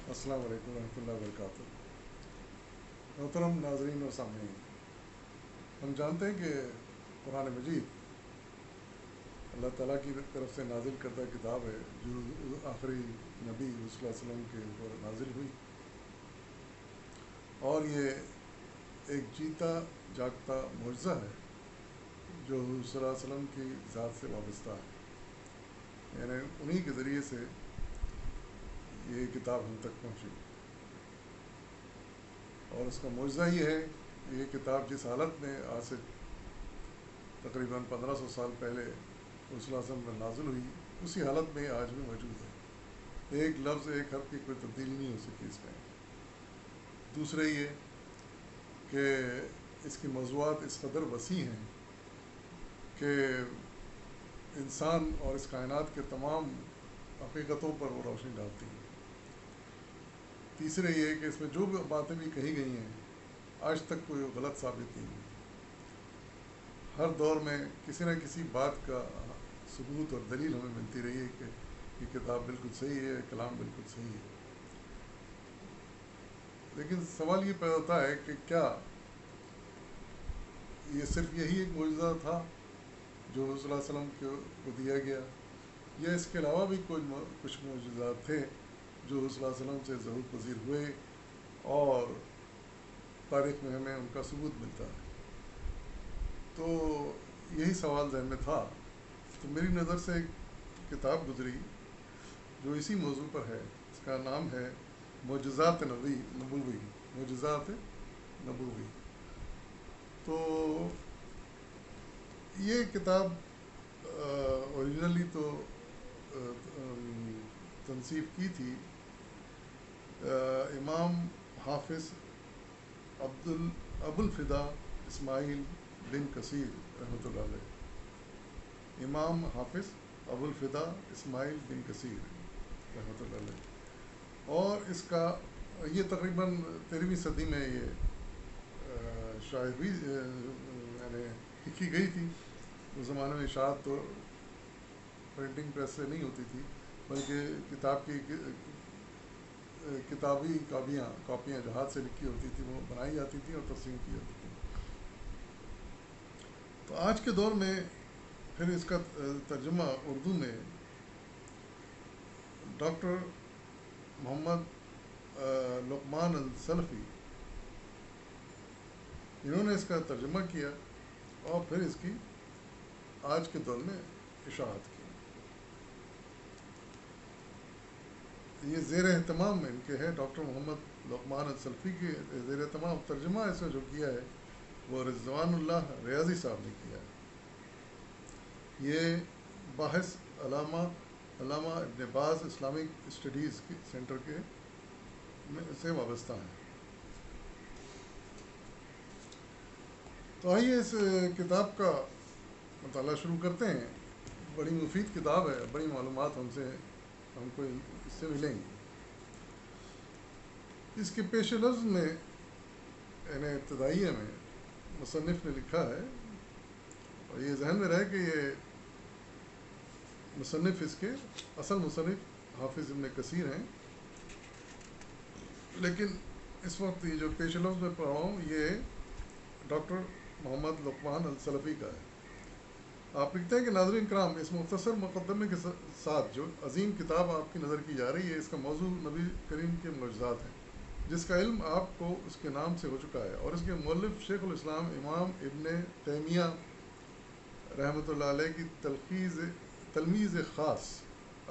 السلام علیکم ورحمۃ اللہ وبرکاتہ۔ محترم ناظرین و سامعین، ہم جانتے ہیں کہ قرآن مجید اللہ تعالیٰ کی طرف سے نازل کردہ کتاب ہے جو آخری نبی صلی اللہ علیہ وسلم کے اوپر نازل ہوئی، اور یہ ایک جیتا جاگتا معجزہ ہے جو صلی اللہ علیہ وسلم کی ذات سے وابستہ ہے، یعنی انہی کے ذریعے سے یہ کتاب ہم تک پہنچی، اور اس کا معجزہ یہ ہے کہ یہ کتاب جس حالت میں آج سے تقریباً 1500 سال پہلے رسول اللہ صلی اللہ علیہ وسلم پر نازل ہوئی، اسی حالت میں آج بھی موجود ہے۔ ایک لفظ ایک حرف کی کوئی تبدیلی نہیں ہو سکی اس میں۔ دوسرے یہ کہ اس کی موضوعات اس قدر وسیع ہیں کہ انسان اور اس کائنات کے تمام حقیقتوں پر وہ روشنی ڈالتی ہیں۔ تیسرے یہ کہ اس میں جو بھی باتیں بھی کہی گئی ہیں آج تک کوئی غلط ثابت نہیں ہوئی۔ ہر دور میں کسی نہ کسی بات کا ثبوت اور دلیل ہمیں ملتی رہی ہے کہ یہ کتاب بالکل صحیح ہے، کلام بالکل صحیح ہے۔ لیکن سوال یہ پیدا ہوتا ہے کہ کیا یہ صرف یہی ایک معجزہ تھا جو صلی اللہ علیہ وسلم کو دیا گیا، یا اس کے علاوہ بھی کچھ معجزات تھے جو صلی اللہ علیہ وسلم سے ظہور پذیر ہوئے اور تاریخ میں ہمیں ان کا ثبوت ملتا ہے؟ تو یہی سوال ذہن میں تھا، تو میری نظر سے ایک کتاب گزری جو اسی موضوع پر ہے۔ اس کا نام ہے معجزات نبوی، معجزات نبوی۔ تو یہ کتاب اوریجنلی تو تنصیب کی تھی امام حافظ ابو الفدا اسماعیل بن کثیر رحمۃ اللہ علیہ، امام حافظ ابو الفدا اسماعیل بن کثیر رحمۃ اللہ علیہ، اور اس کا یہ تقریباً 13ویں صدی میں یہ شائع ہوئی، یعنی لکھی گئی تھی۔ اس زمانے میں اشاعت تو پرنٹنگ پریس سے نہیں ہوتی تھی، بلکہ کتاب کی کتابی کاپیاں جو ہاتھ سے لکھی ہوتی تھی وہ بنائی جاتی تھی اور تقسیم کی جاتی تھی۔ تو آج کے دور میں پھر اس کا ترجمہ اردو میں ڈاکٹر محمد لقمان السلفی، انہوں نے اس کا ترجمہ کیا اور پھر اس کی آج کے دور میں اشاعت کی۔ یہ زیر اہتمام ان کے ہے، ڈاکٹر محمد لقمان السلفی کے زیر اہتمام ترجمہ اس نے جو کیا ہے وہ رضوان اللہ ریاضی صاحب نے کیا ہے۔ یہ باحث علامہ ابن باز اسلامک اسٹڈیز سینٹر کے سے وابستہ ہیں۔ تو آئیے اس کتاب کا مطالعہ شروع کرتے ہیں۔ بڑی مفید کتاب ہے، بڑی معلومات ہم کو اس سے ملیں گی۔ اس کے پیش لفظ میں یعنی ابتدائیہ میں مصنف نے لکھا ہے، اور یہ ذہن میں رہے کہ یہ مصنف اس کے اصل مصنف حافظ ابن کثیر ہیں، لیکن اس وقت یہ جو پیش لفظ میں پڑھ رہا ہوں یہ ڈاکٹر محمد لقمان السلفی کا ہے۔ آپ لکھتے ہیں کہ ناظرین کرام، اس مختصر مقدمے کے ساتھ جو عظیم کتاب آپ کی نظر کی جا رہی ہے، اس کا موضوع نبی کریم کے معجزات ہیں، جس کا علم آپ کو اس کے نام سے ہو چکا ہے، اور اس کے مؤلف شیخ الاسلام امام ابن تیمیہ رحمۃ اللہ علیہ کی تلمیذ خاص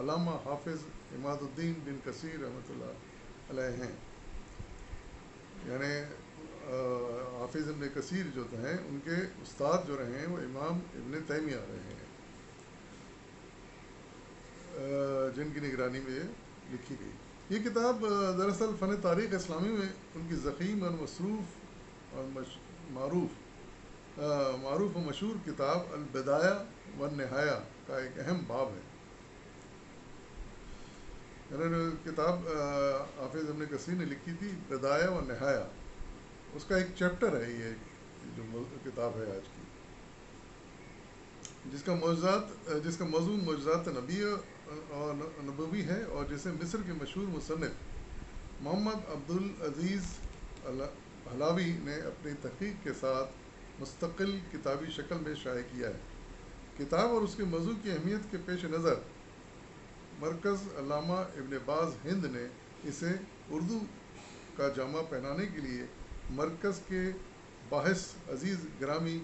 علامہ حافظ عماد الدین بن کثیر رحمۃ اللہ علیہ ہیں۔ یعنی حافظ ابن کثیر جو ہیں ان کے استاد جو رہے ہیں وہ امام ابن تیمیہ رہے ہیں، جن کی نگرانی میں یہ لکھی گئی۔ یہ کتاب دراصل فن تاریخ اسلامی میں ان کی ضخیم اور معروف و مشہور کتاب البدایہ والنہایہ کا ایک اہم باب ہے۔ یعنی کتاب حافظ ابن کثیر نے لکھی تھی بدایہ و نہایہ، اس کا ایک چیپٹر ہے یہ جو کتاب ہے آج کی، جس کا موضوع معجزات نبوی ہے، اور جسے مصر کے مشہور مصنف محمد عبدالعزیز حلاوی نے اپنی تحقیق کے ساتھ مستقل کتابی شکل میں شائع کیا ہے۔ کتاب اور اس کے موضوع کی اہمیت کے پیش نظر مرکز علامہ ابن باز ہند نے اسے اردو کا جامع پہنانے کے لیے مرکز کے باحث عزیز گرامی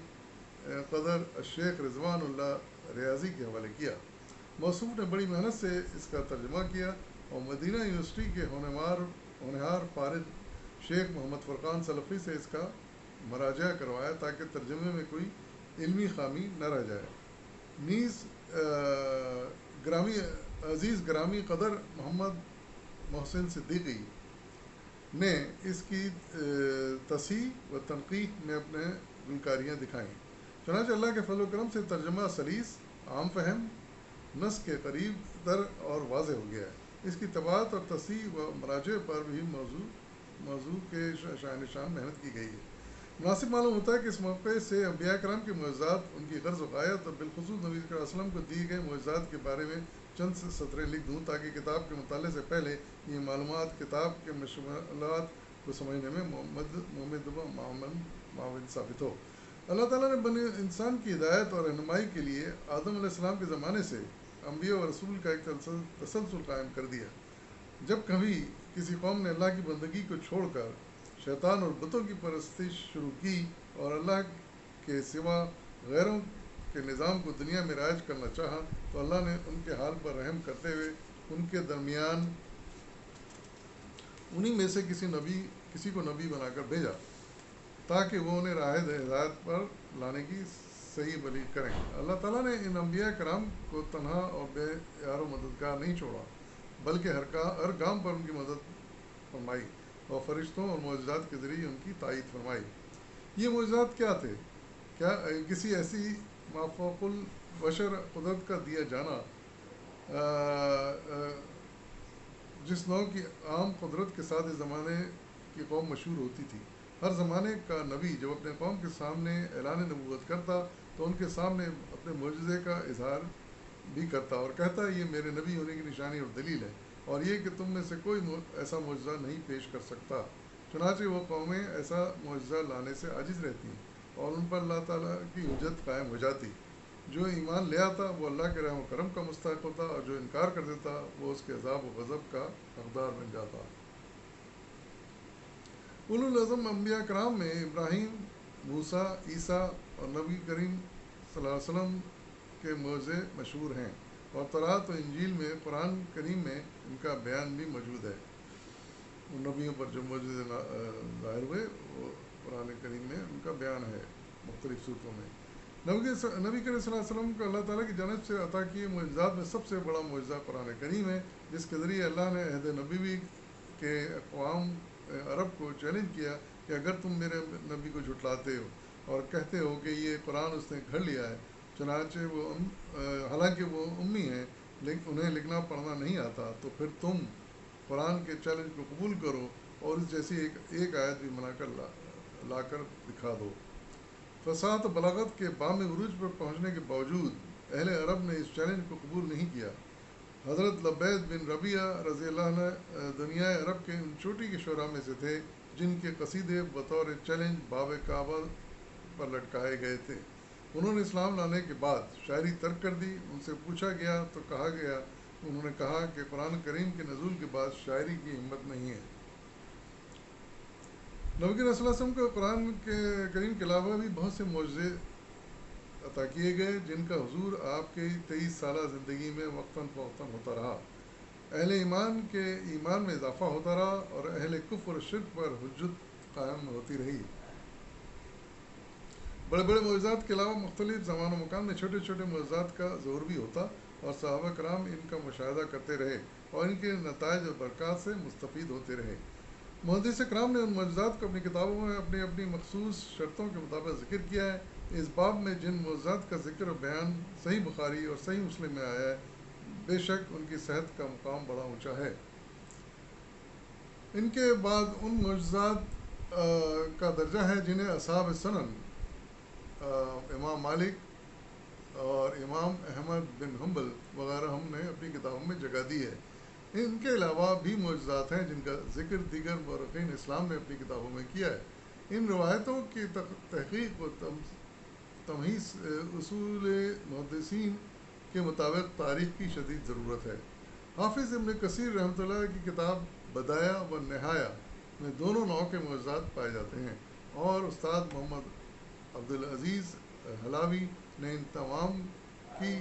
قدر الشیخ رضوان اللہ ریاضی کے حوالے کیا۔ موصوف نے بڑی محنت سے اس کا ترجمہ کیا اور مدینہ یونیورسٹی کے ہونہار فارغ شیخ محمد فرقان سلفی سے اس کا مراجعہ کروایا تاکہ ترجمے میں کوئی علمی خامی نہ رہ جائے۔ نیز گرامی قدر محمد محسن صدیقی نے اس کی تصحیح و تنقیح میں اپنے گلکاریاں دکھائیں۔ چنانچہ اللہ کے فضل و کرم سے ترجمہ سلیس، عام فہم، نص کے قریب تر اور واضح ہو گیا ہے۔ اس کی طباعت اور تصحیح و مراجع پر بھی موضوع کے شان محنت کی گئی ہے۔ مناسب معلوم ہوتا ہے کہ اس موقع سے انبیاء کرام کے معجزات، ان کی غرض و غایت اور بالخصوص نبی صلی اللہ علیہ وسلم کو دیے گئے معجزات کے بارے میں چند سطریں لکھ دوں تاکہ کتاب کے مطالعے سے پہلے یہ معلومات کتاب کے مشمولات کو سمجھنے میں معاون ثابت ہو۔ اللہ تعالیٰ نے بنی انسان کی ہدایت اور رہنمائی کے لیے آدم علیہ السلام کے زمانے سے انبیاء و رسول کا ایک تسلسل قائم کر دیا۔ جب کبھی کسی قوم نے اللہ کی بندگی کو چھوڑ کر شیطان اور بتوں کی پرستش شروع کی اور اللہ کے سوا غیروں کے نظام کو دنیا میں رائج کرنا چاہا تو اللہ نے ان کے حال پر رحم کرتے ہوئے ان کے درمیان انہی میں سے کسی کو نبی بنا کر بھیجا تاکہ وہ انہیں راہ ہدایت پر لانے کی صحیح بلیغ کریں۔ اللہ تعالیٰ نے ان انبیاء کرام کو تنہا اور بے یار و مددگار نہیں چھوڑا بلکہ ہر گام پر ان کی مدد فرمائی اور فرشتوں اور معجزات کے ذریعے ان کی تائید فرمائی۔ یہ معجزات کیا تھے؟ کیا کسی ایسی مافوق البشر قدرت کا دیا جانا جس نوع کی عام قدرت کے ساتھ اس زمانے کی قوم مشہور ہوتی تھی۔ ہر زمانے کا نبی جب اپنے قوم کے سامنے اعلان نبوت کرتا تو ان کے سامنے اپنے معجزے کا اظہار بھی کرتا اور کہتا یہ میرے نبی ہونے کی نشانی اور دلیل ہے اور یہ کہ تم میں سے کوئی ایسا معجزہ نہیں پیش کر سکتا۔ چنانچہ وہ قومیں ایسا معجزہ لانے سے عاجز رہتی اور ان پر اللہ تعالیٰ کی حجت قائم ہو جاتی۔ جو ایمان لے آتا وہ اللہ کے رحم و کرم کا مستحق ہوتا اور جو انکار کر دیتا وہ اس کے عذاب و غضب کا حقدار بن جاتا۔ اولو العزم انبیاء کرام میں ابراہیم، موسیٰ، عیسیٰ اور نبی کریم صلی اللہ علیہ وسلم کے معجزے مشہور ہیں اور تورات و انجیل میں قرآن کریم میں ان کا بیان بھی موجود ہے۔ ان نبیوں پر جو معجزے ظاہر ہوئے وہ قرآن کریم میں ان کا بیان ہے مختلف صورتوں میں۔ نبی کریم صلی اللہ علیہ وسلم کو اللہ تعالیٰ کی جانب سے عطا کیے معجزات میں سب سے بڑا معجزہ قرآن کریم ہے جس کے ذریعے اللہ نے عہد نبوی کے اقوام عرب کو چیلنج کیا کہ اگر تم میرے نبی کو جھٹلاتے ہو اور کہتے ہو کہ یہ قرآن اس نے گھڑ لیا ہے، چنانچہ حالانکہ وہ امی ہیں لیکن انہیں لکھنا پڑھنا نہیں آتا، تو پھر تم قرآن کے چیلنج کو قبول کرو اور اس جیسی ایک آیت بھی بنا کر لا کر دکھا دو۔ فصاحت و بلاغت کے بام عروج پر پہنچنے کے باوجود اہل عرب نے اس چیلنج کو قبول نہیں کیا۔ حضرت لبید بن ربیعہ رضی اللہ عنہ دنیا عرب کے ان چوٹی کے شعراء میں سے تھے جن کے قصیدے بطور چیلنج باب کعبہ پر لٹکائے گئے تھے۔ انہوں نے اسلام لانے کے بعد شاعری ترک کر دی۔ ان سے پوچھا گیا تو انہوں نے کہا کہ قرآن کریم کے نزول کے بعد شاعری کی ہمت نہیں ہے۔ نبی کریم صلی اللہ علیہ وسلم کو قرآن کریم کے علاوہ بھی بہت سے معجزے عطا کیے گئے جن کا حضور آپ کے 23 سالہ زندگی میں وقتاً فوقتاً ہوتا رہا۔ اہل ایمان کے ایمان میں اضافہ ہوتا رہا اور اہل کفر و شرک پر حجت قائم ہوتی رہی۔ بڑے بڑے معجزات کے علاوہ مختلف زمان و مکان میں چھوٹے چھوٹے معجزات کا ظہور بھی ہوتا اور صحابہ کرام ان کا مشاہدہ کرتے رہے اور ان کے نتائج و برکات سے مستفید ہوتے رہے۔ محدث کرام نے ان معجزات کو اپنی کتابوں میں اپنی اپنی مخصوص شرطوں کے مطابق ذکر کیا ہے۔ اس باب میں جن معجزات کا ذکر و بیان صحیح بخاری اور صحیح مسلم میں آیا ہے بے شک ان کی صحت کا مقام بڑا اونچا ہے۔ ان کے بعد ان معجزات کا درجہ ہے جنہیں اصحاب سنن امام مالک اور امام احمد بن حنبل وغیرہ ہم نے اپنی کتابوں میں جگہ دی ہے۔ ان کے علاوہ بھی معجزات ہیں جن کا ذکر دیگر مورخین اسلام نے اپنی کتابوں میں کیا ہے. ان روایتوں کی تحقیق و تمہیز اصول محدثین کے مطابق تاریخ کی شدید ضرورت ہے. حافظ ابن کثیر رحمۃ اللہ کی کتاب بدایہ و نہایہ میں دونوں نوع کے معجزات پائے جاتے ہیں، اور استاد محمد عبدالعزیز حلاوی نے ان تمام کی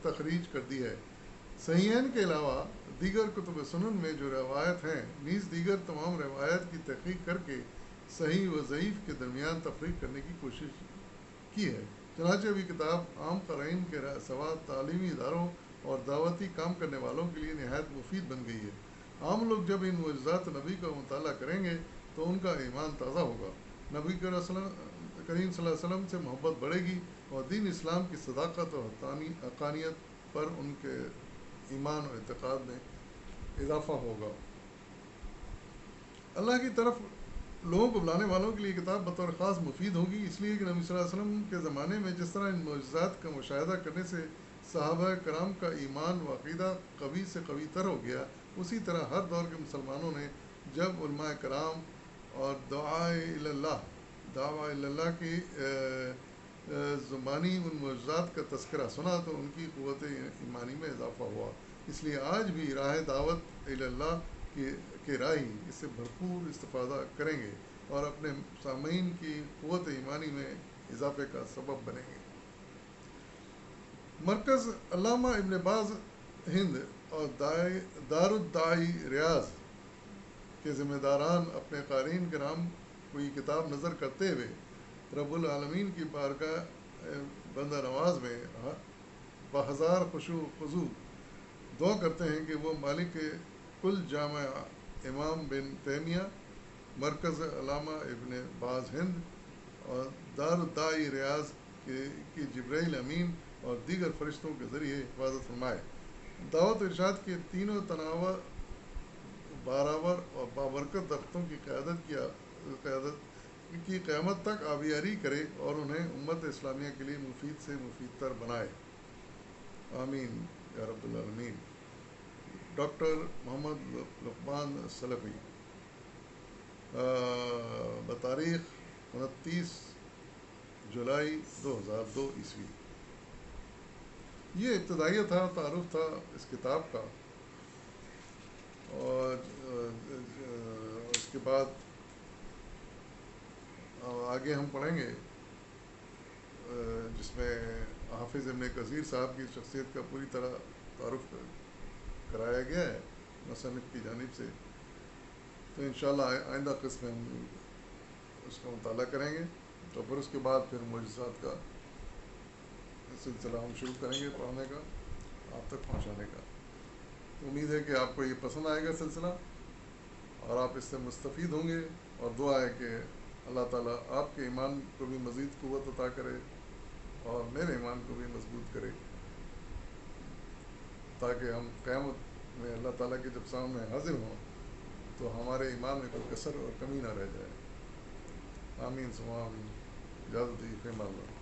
تخریج کر دی ہے. صحیحین کے علاوہ دیگر کتب سنن میں جو روایت ہیں نیز دیگر تمام روایت کی تحقیق کر کے صحیح و ضعیف کے درمیان تفریق کرنے کی کوشش کی ہے. چنانچہ ابھی کتاب عام قارئین کے سوا تعلیمی اداروں اور دعوتی کام کرنے والوں کے لیے نہایت مفید بن گئی ہے. عام لوگ جب ان معجزات نبی کا مطالعہ کریں گے تو ان کا ایمان تازہ ہوگا، نبی کریم صلی اللہ علیہ وسلم سے محبت بڑھے گی، اور دین اسلام کی صداقت اور حقانیت پر ان کے ایمان و اعتقاد میں اضافہ ہوگا. اللہ کی طرف لوگوں کو بلانے والوں کے لیے کتاب بطور خاص مفید ہوگی، اس لیے کہ نبی صلی اللہ علیہ وسلم کے زمانے میں جس طرح ان معجزات کا مشاہدہ کرنے سے صحابہ کرام کا ایمان و عقیدہ قوی سے قوی تر ہو گیا، اسی طرح ہر دور کے مسلمانوں نے جب علماء کرام اور دعویٰ اللہ کی زبانی ان معجزات کا تذکرہ سنا تو ان کی قوت ایمانی میں اضافہ ہوا. اس لیے آج بھی راہ دعوت اللہ کے راہی اس سے بھرپور استفادہ کریں گے اور اپنے سامعین کی قوت ایمانی میں اضافے کا سبب بنیں گے. مرکز علامہ ابن باز ہند اور دارالدعی ریاض کے ذمہ داران اپنے قارئین کرام کو یہ کتاب نظر کرتے ہوئے رب العالمین کی بارگاہ بندہ نواز میں بہزار خشوع و خضوع دعا کرتے ہیں کہ وہ مالک کل جامع امام بن تیمیہ، مرکز علامہ ابن باز ہند اور دارالدعی ریاض کی جبرائیل امین اور دیگر فرشتوں کے ذریعے حفاظت فرمائے. دعوت ارشاد کے تینوں تناوع باراور اور بابرکت درختوں کی قیادت کی قیامت تک آبیاری کرے اور انہیں امت اسلامیہ کے لیے مفید سے مفید تر بنائے. آمین یا رب العالمین. ڈاکٹر محمد لقمان سلفی، بتاریخ 29 جولائی 2002 عیسوی. یہ ابتدائیہ تھا، تعارف تھا اس کتاب کا، اور اس کے بعد آگے ہم پڑھیں گے جس میں حافظ ابن کثیر صاحب کی شخصیت کا پوری طرح تعارف کرایا گیا ہے مصنف کی جانب سے. تو انشاءاللہ آئندہ قسم میں ہم اس کا مطالعہ کریں گے، تو پھر اس کے بعد پھر معجزات کا سلسلہ ہم شروع کریں گے پڑھنے کا، آپ تک پہنچانے کا. امید ہے کہ آپ کو یہ پسند آئے گا سلسلہ اور آپ اس سے مستفید ہوں گے، اور دعا ہے کہ اللہ تعالیٰ آپ کے ایمان کو بھی مزید قوت عطا کرے اور میرے ایمان کو بھی مضبوط کرے، تاکہ ہم قیامت میں اللہ تعالیٰ کے جب سامنے حاضر ہوں تو ہمارے ایمان میں کوئی کسر اور کمی نہ رہ جائے. آمین ثم آمین. اجازت دیجیے، فی امان اللہ.